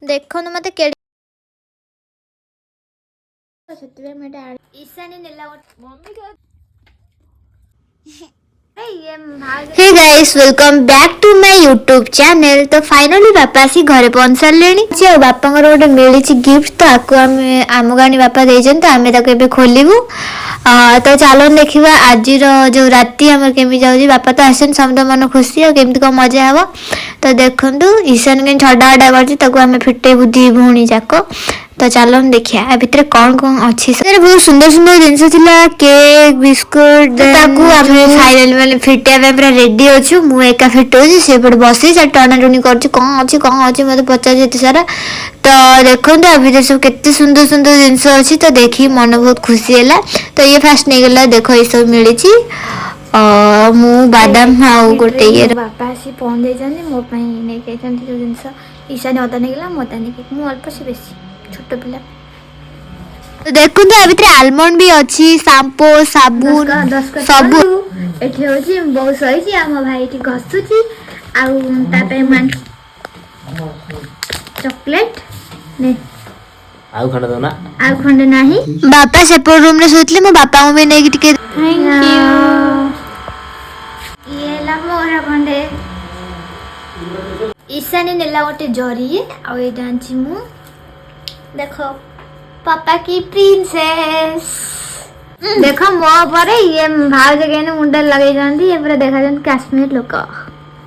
ଦେଖନ୍ତୁ ମତେ କେଡେ ସେଥିପାଇଁ ମୁଁ ଏଟା ईशानी ନେଲା मम्मी का hey guys welcome back to my YouTube channel. तो फाइनली बापा आसी घरे पहुंच सारे बापा गोटे मिली गिफ्ट तो आपको आम गाणी बापा देते तो आम ताको खोलू। तो चलो देखा आज जो राति आम केमी जाऊँ बापा तो आसन समस्त मन खुशी और केमती कौन मजा हे। तो देखु ईशान के छड़ा हटा कर फिटेबू दी भौणी जाक। तो चलो देखिए आ भितर कौन कौन अच्छी बहुत सुंदर सुंदर जिनस केक बिस्कुट फाइनल मैंने फिटाइबा पूरा रेडी अच्छु मु एका फिटाऊँ सी पटे बस टना टुणी कर कौन अच्छी मत पचार एत सारा। तो देखो आ भितर सब केते सुंदर सुंदर जिनस अच्छी तो देखी मन बहुत खुशी है। तो ये फास्ट नहीं गला देख ये सब मिली मु बादाम हाँ गोटे ये बापा आसी पहुँच जाती मोपाई नहीं जो जिनस ईशानी अदा नहीं गला मदा नहीं मुझे अल्प से बेसी छोट पिला। तो देखो आ भितर आलमंड भी अच्छी शैम्पू साबुन सब एठी होची बहुत सही आम भाई एठी घसुची आउ तापे मान चॉकलेट ने आउ खंड दो ना आउ खंड नाही बापा सेपट रूम रे सोतले मो बापा को भी नै टिके थैंक यू ये ला मोरा खंडे ईशानी नेला गोटे जरी आ ए डांची मु देखो पापा की प्रिंसेस देखो मो पर ये भाव जगह मुंडा लगे ये पूरा देखा काश्मीर लोक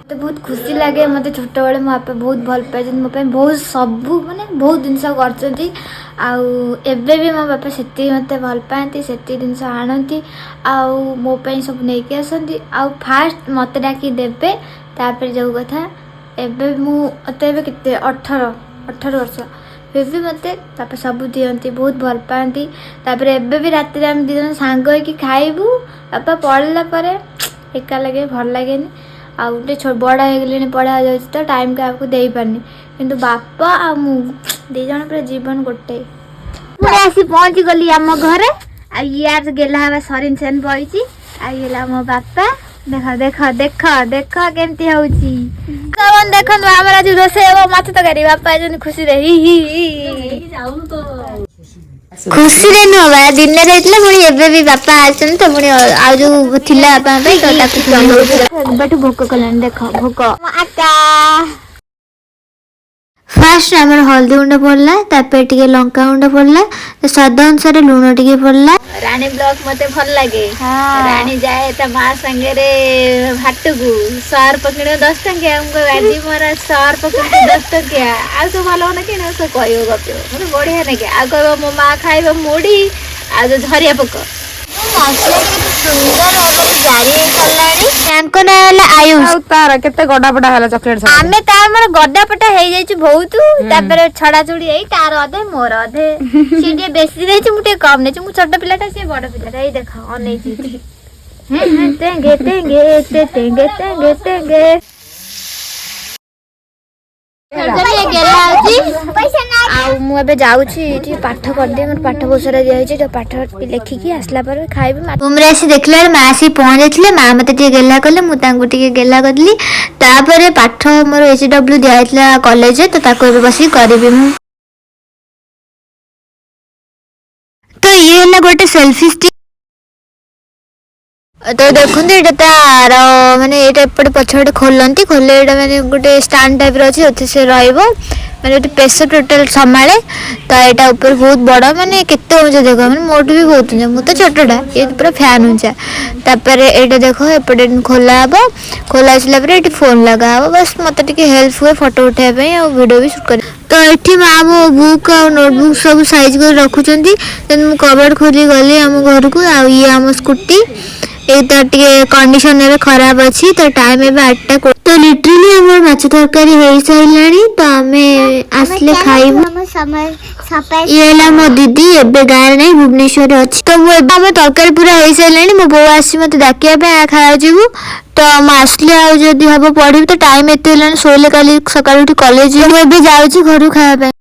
तो बहुत खुशी लगे मत छोट बड़े मो बापा बहुत भल पाए मोपाई बहुत सबू माने बहुत जिनस कर भी मो बापा से मत भल पाती से जिन आणती मोपाई सब नहीं आसती फास्ट मत डाकी देवे तापर जो कथा एबे मत के 18 वर्ष फिर भी मत सब दिखती बहुत भल पाती एबे भी राति आम दी जन सांग हो खाइबू बापा पढ़ला पर एका लगे भल लगे आउटे बड़ हो पढ़ा जा तो टाइम का आपको दे पारनी किंतु बापा आ मु दी जन पूरा जीवन गोटे पूरा आसी पहुंची गली आम घरे यार गेला हवा सरिन सेन बइची आइला मो बापा देख देख देख देख केमती होची कौन देखो आमर आज रोसे माछ तकारी बापा जन खुशी रे खुशी रे नुह बा दिन रे इतले पुणी एबे भी बापा आछन तो पुणी आ जो थिला बापा पे तो ताकू बैठू भोक कलन देखो भोक आका फास्ट आमर हल्दी गुंड पड़ला तापर टिके लंका गुंड पड़ला तो स्वाद अनुसार लुण टिके पड़ला। रानी ब्लॉग मते भल लगे रानी जाए ता मां संगे रे भाटू को सर पकड़े 10 टंकिया हमको आजी मोरा सर पकड़े 10 टंकिया आ तो भलो न के न सो कहियो गप्यो मते बढ़िया न के आ कहबो मो मां खाइबो मुड़ी आ जो झरिया पक आयुष तार केते गड्डा पटा हला चॉकलेट आमे तार मन गड्डा पटा हे जाई छु बहुत तापर छडा छुडी एई तार अधे मोर अधे सीडे बेसी देई छु मुटे कम नै छु मु छोटा पिलाटा से बड़ पिलाटा एई देखो अनै छी हैं तेंगे तेंगे तेंगे तेंगे तेंगे पाठ कर पाठ बहुत सारा दिखाई पाठ लिखिकी आसला खाइबी रूम रे आसी देखला माँ आसी पहुँच जाते माँ मत गेला कले मुझे गेला करी तापर पाठ मोर HW दिखाई कॉलेज तो बस करी तो ये गोटे सेल्फी स्टिक तो देखते ये तार माने ये पछे खोलती खोले माने गोटे स्टैंड टाइप अच्छे से मैंने प्रेसर टोटल संभाले तो यहाँ ऊपर बहुत बड़ा माने केते ऊंचा देख मैंने मोट भी बहुत ऊंचा मुझे तो छोटा ये पूरा फैन ऊंचा तापर ये देख एपटे खोला हे खोला आसला ये फोन लगा हे बस मत हेल्प हुए फोटो उठाई और वीडियो भी शूट कर तो ये माँ मो बुक आ नोटबुक सब साइज कर रखुच्च मुझे कबर्ड खोली गली आम घर को ये आम स्कूटी एक कंडीशन खराब अच्छी तो टाइम ए 8टा तो लिटरली हमर माछ तरकारी हो साइलानी तो हमें आसले खाइबू ये ला मो दीदी एबे गाय नहीं भुवनेश्वर अछि तो मो एबे हम तरकारी पूरा हो साइलानी मो बो आसी मते डाकिया पे खाया जीवु तो हम आसले आ जदी हबो पढिब तो टाइम एते लानी सोले काली सकाळ उठी कॉलेज मो एबे जाउ छी घरु खाया पे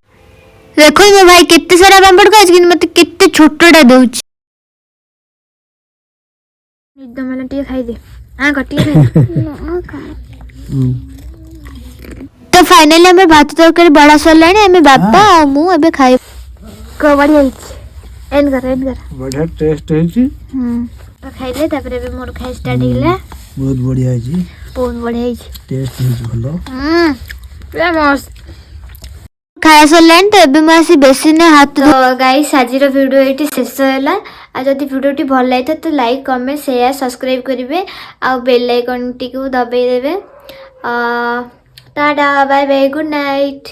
देखो मो भाई केते सारा पापड़ को आज कि मते केते छोटोटा दउछ एकदम वाला टी खाई दे आ गटी खाई तो फाइनली हमें भात तरकारी बड़ा सरलाणी हमें बापा आ मु एबे खाइ को बढ़िया हिच एंड कर बढ़िया टेस्ट है तो खाइले तापर एबे मोर खाइ स्टार्ट हिला बहुत बढ़िया है बहुत बढ़िया हिच टेस्ट है भलो पूरा मस्त खाया सरलाणी तो एबे मैं आसी बेसी ने हाथ तो गाइस आजिर वीडियो एटी शेष होला आ जदि वीडियोटी भल लागिता तो लाइक कमेंट शेयर सब्सक्राइब करिवे आ बेल आइकन टी को दबाई देबे tata bye bye good night.